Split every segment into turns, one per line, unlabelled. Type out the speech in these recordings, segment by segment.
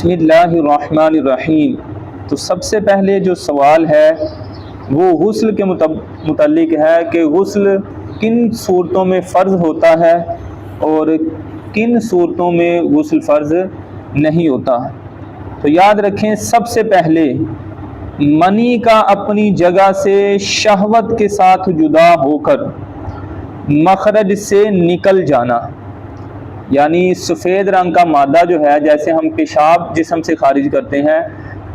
بسم اللہ الرحمن الرحیم۔ تو سب سے پہلے جو سوال ہے وہ غسل کے متعلق ہے کہ غسل کن صورتوں میں فرض ہوتا ہے اور کن صورتوں میں غسل فرض نہیں ہوتا۔ تو یاد رکھیں، سب سے پہلے منی کا اپنی جگہ سے شہوت کے ساتھ جدا ہو کر مخرج سے نکل جانا، یعنی سفید رنگ کا مادہ جو ہے، جیسے ہم پیشاب جسم سے خارج کرتے ہیں،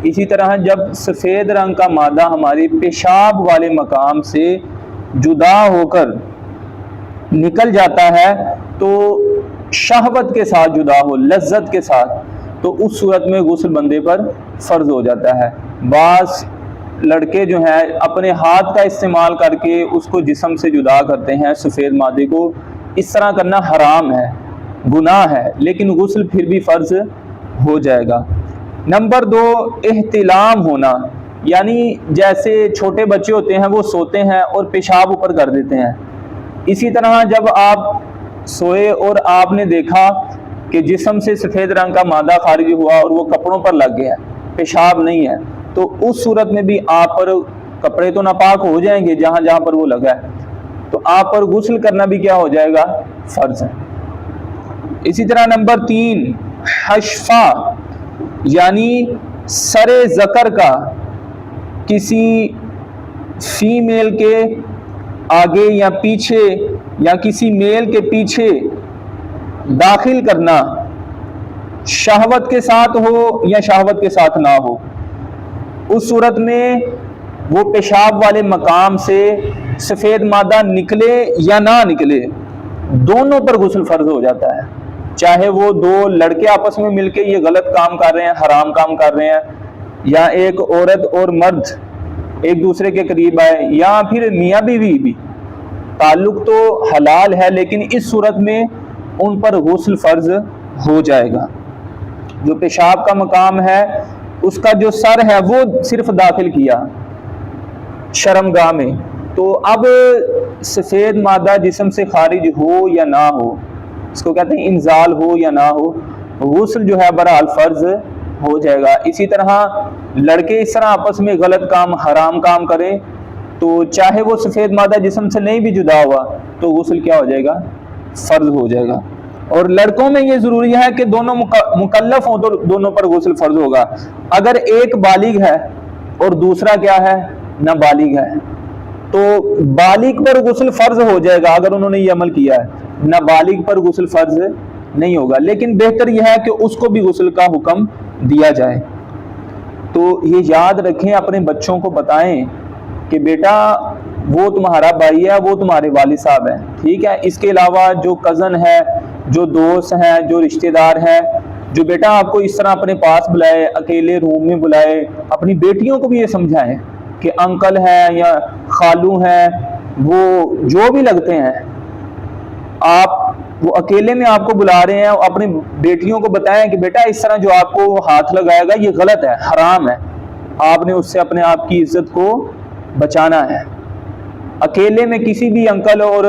اسی طرح جب سفید رنگ کا مادہ ہماری پیشاب والے مقام سے جدا ہو کر نکل جاتا ہے تو شہوت کے ساتھ جدا ہو، لذت کے ساتھ، تو اس صورت میں غسل بندے پر فرض ہو جاتا ہے۔ بعض لڑکے جو ہیں اپنے ہاتھ کا استعمال کر کے اس کو جسم سے جدا کرتے ہیں، سفید مادے کو۔ اس طرح کرنا حرام ہے، گناہ ہے، لیکن غسل پھر بھی فرض ہو جائے گا۔ نمبر 2، احتلام ہونا، یعنی جیسے چھوٹے بچے ہوتے ہیں وہ سوتے ہیں اور پیشاب اوپر کر دیتے ہیں، اسی طرح جب آپ سوئے اور آپ نے دیکھا کہ جسم سے سفید رنگ کا مادہ خارج ہوا اور وہ کپڑوں پر لگ گیا، پیشاب نہیں ہے، تو اس صورت میں بھی آپ پر کپڑے تو ناپاک ہو جائیں گے جہاں جہاں پر وہ لگا ہے، تو آپ پر غسل کرنا بھی کیا ہو جائے گا؟ فرض ہے۔ اسی طرح نمبر 3، حشفہ، یعنی سر ذکر کا کسی فیمیل کے آگے یا پیچھے یا کسی میل کے پیچھے داخل کرنا، شہوت کے ساتھ ہو یا شہوت کے ساتھ نہ ہو، اس صورت میں وہ پیشاب والے مقام سے سفید مادہ نکلے یا نہ نکلے، دونوں پر غسل فرض ہو جاتا ہے۔ چاہے وہ دو لڑکے آپس میں مل کے یہ غلط کام کر رہے ہیں، حرام کام کر رہے ہیں، یا ایک عورت اور مرد ایک دوسرے کے قریب آئے، یا پھر میاں بیوی بھی، تعلق تو حلال ہے لیکن اس صورت میں ان پر غسل فرض ہو جائے گا۔ جو پیشاب کا مقام ہے اس کا جو سر ہے وہ صرف داخل کیا شرمگاہ میں، تو اب سفید مادہ جسم سے خارج ہو یا نہ ہو، اس کو کہتے ہیں انزال ہو یا نہ ہو، غسل جو ہے بہرحال فرض ہو جائے گا۔ اسی طرح لڑکے اس طرح آپس میں غلط کام، حرام کام کریں تو چاہے وہ سفید مادہ جسم سے نہیں بھی جدا ہوا تو غسل کیا ہو جائے گا؟ فرض ہو جائے گا۔ اور لڑکوں میں یہ ضروری ہے کہ دونوں مکلف ہوں تو دونوں پر غسل فرض ہوگا۔ اگر ایک بالغ ہے اور دوسرا کیا ہے؟ نابالغ ہے، تو بالغ پر غسل فرض ہو جائے گا اگر انہوں نے یہ عمل کیا ہے، نابالغ پر غسل فرض نہیں ہوگا، لیکن بہتر یہ ہے کہ اس کو بھی غسل کا حکم دیا جائے۔ تو یہ یاد رکھیں، اپنے بچوں کو بتائیں کہ بیٹا وہ تمہارا بھائی ہے، وہ تمہارے والد صاحب ہیں، ٹھیک ہے؟ اس کے علاوہ جو کزن ہے، جو دوست ہیں، جو رشتہ دار ہیں، جو بیٹا آپ کو اس طرح اپنے پاس بلائے، اکیلے روم میں بلائے، اپنی بیٹیوں کو بھی یہ سمجھائیں کہ انکل ہے یا خالو ہیں، وہ جو بھی لگتے ہیں، آپ وہ اکیلے میں آپ کو بلا رہے ہیں، اپنی بیٹیوں کو بتائیں کہ بیٹا اس طرح جو آپ کو ہاتھ لگائے گا یہ غلط ہے، حرام ہے، آپ نے اس سے اپنے آپ کی عزت کو بچانا ہے۔ اکیلے میں کسی بھی انکل اور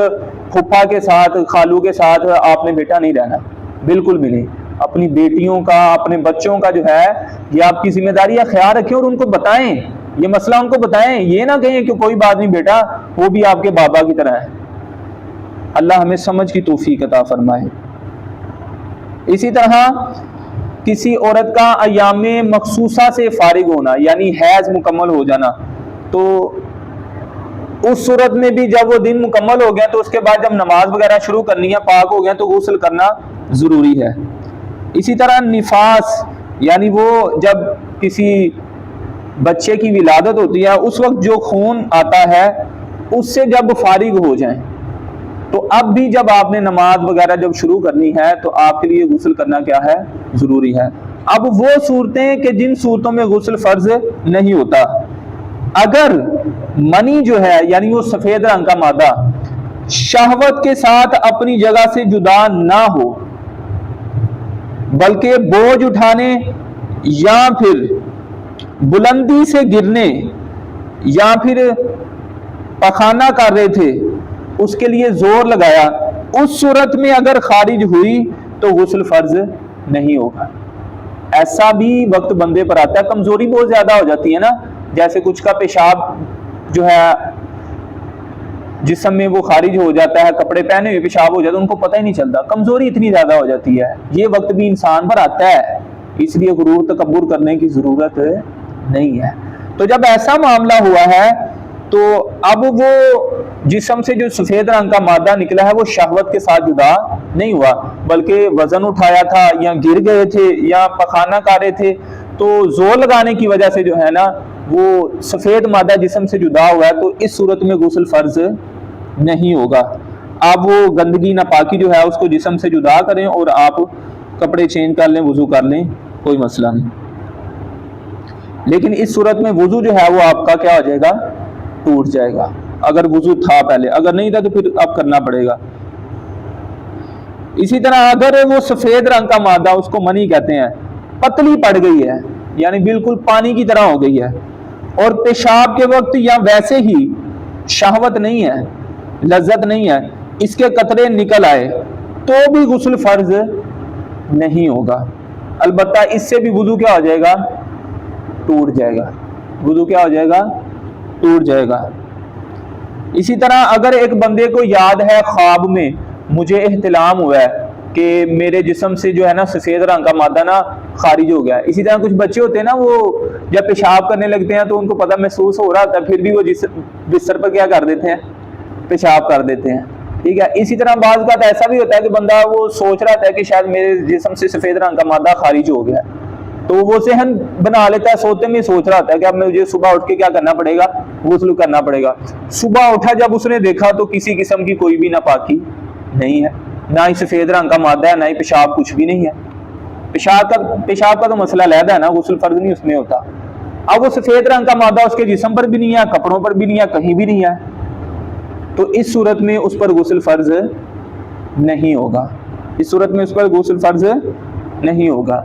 پھپھا کے ساتھ، خالو کے ساتھ آپ نے بیٹا نہیں رہنا، بالکل بھی نہیں۔ اپنی بیٹیوں کا، اپنے بچوں کا جو ہے یہ آپ کی ذمہ داری ہے، خیال رکھیں اور ان کو بتائیں، یہ مسئلہ ان کو بتائیں، یہ نہ کہیں کہ کوئی بات نہیں بیٹا وہ بھی آپ کے بابا کی طرح ہے۔ اللہ ہمیں سمجھ کی توفیق عطا فرمائے۔ اسی طرح کسی عورت کا ایام مخصوصہ سے فارغ ہونا، یعنی حیض مکمل ہو جانا، تو اس صورت میں بھی جب وہ دن مکمل ہو گیا تو اس کے بعد جب نماز وغیرہ شروع کرنی ہے، پاک ہو گیا تو غسل کرنا ضروری ہے۔ اسی طرح نفاس، یعنی وہ جب کسی بچے کی ولادت ہوتی ہے اس وقت جو خون آتا ہے اس سے جب فارغ ہو جائیں تو اب بھی جب آپ نے نماز وغیرہ جب شروع کرنی ہے تو آپ کے لیے غسل کرنا کیا ہے؟ ضروری ہے۔ اب وہ صورتیں کہ جن صورتوں میں غسل فرض نہیں ہوتا، اگر منی جو ہے یعنی وہ سفید رنگ کا مادہ شہوت کے ساتھ اپنی جگہ سے جدا نہ ہو بلکہ بوجھ اٹھانے یا پھر بلندی سے گرنے یا پھر پخانہ کر رہے تھے اس کے لیے زور لگایا، اس صورت میں اگر خارج ہوئی تو غسل فرض نہیں ہوگا۔ ایسا بھی وقت بندے پر آتا ہے، کمزوری بہت زیادہ ہو جاتی ہے نا، جیسے کچھ کا پیشاب جو ہے جسم میں وہ خارج ہو جاتا ہے، کپڑے پہنے ہوئے پیشاب ہو جاتا ہے، ان کو پتہ ہی نہیں چلتا، کمزوری اتنی زیادہ ہو جاتی ہے، یہ وقت بھی انسان پر آتا ہے، اس لیے غرور تکبر کرنے کی ضرورت نہیں ہے۔ تو جب ایسا معاملہ ہوا ہے تو اب وہ جسم سے جو سفید رنگ کا مادہ نکلا ہے وہ شہوت کے ساتھ جدا نہیں ہوا، بلکہ وزن اٹھایا تھا یا گر گئے تھے یا پخانہ کارے تھے، تو زور لگانے کی وجہ سے جو ہے نا وہ سفید مادہ جسم سے جدا ہوا ہے، تو اس صورت میں غسل فرض نہیں ہوگا۔ آپ وہ گندگی ناپاکی جو ہے اس کو جسم سے جدا کریں اور آپ کپڑے چینج کر لیں، وضو کر لیں، کوئی مسئلہ نہیں۔ لیکن اس صورت میں وضو جو ہے وہ آپ کا کیا ہو جائے گا؟ ٹوٹ جائے گا، اگر وضو تھا پہلے، اگر نہیں تھا تو پھر اب کرنا پڑے گا۔ اسی طرح اگر وہ سفید رنگ کا مادہ، اس کو منی کہتے ہیں، پتلی پڑ گئی ہے، یعنی بالکل پانی کی طرح ہو گئی ہے، اور پیشاب کے وقت یا ویسے ہی شہوت نہیں ہے، لذت نہیں ہے، اس کے قطرے نکل آئے تو بھی غسل فرض نہیں ہوگا، البتہ اس سے بھی وضو کیا ہو جائے گا؟ ٹوٹ جائے گا، وضو کیا ہو جائے گا؟ ٹوٹ جائے گا۔ اسی طرح اگر ایک بندے کو یاد ہے خواب میں مجھے احتلام ہوا ہے کہ میرے جسم سے جو ہے نا سفید رنگ کا مادہ نا خارج ہو گیا ہے، اسی طرح کچھ بچے ہوتے ہیں نا وہ جب پیشاب کرنے لگتے ہیں تو ان کو پتہ محسوس ہو رہا ہوتا ہے، پھر بھی وہ بستر پر کیا کر دیتے ہیں؟ پیشاب کر دیتے ہیں، ٹھیک ہے۔ اسی طرح بعض اوقات ایسا بھی ہوتا ہے کہ بندہ وہ سوچ رہا ہے کہ شاید میرے جسم سے سفید رنگ کا مادہ خارج ہو گیا ہے، تو وہ ذہن بنا لیتا ہے، سوتے میں سوچ رہا ہوتا ہے کہ اب مجھے صبح اٹھ کے کیا کرنا پڑے گا؟ غسل کرنا پڑے گا۔ صبح اٹھا جب اس نے دیکھا تو کسی قسم کی کوئی بھی ناپاکی نہیں ہے، نہ ہی سفید رنگ کا مادہ ہے، نہ ہی پیشاب، کچھ بھی نہیں ہے۔ پیشاب کا تو مسئلہ علیحدہ ہے نا، غسل فرض نہیں اس میں ہوتا۔ اب وہ سفید رنگ کا مادہ اس کے جسم پر بھی نہیں ہے، کپڑوں پر بھی نہیں ہے، کہیں بھی نہیں ہے، تو اس صورت میں اس پر غسل فرض نہیں ہوگا، اس صورت میں اس پر غسل فرض نہیں ہوگا۔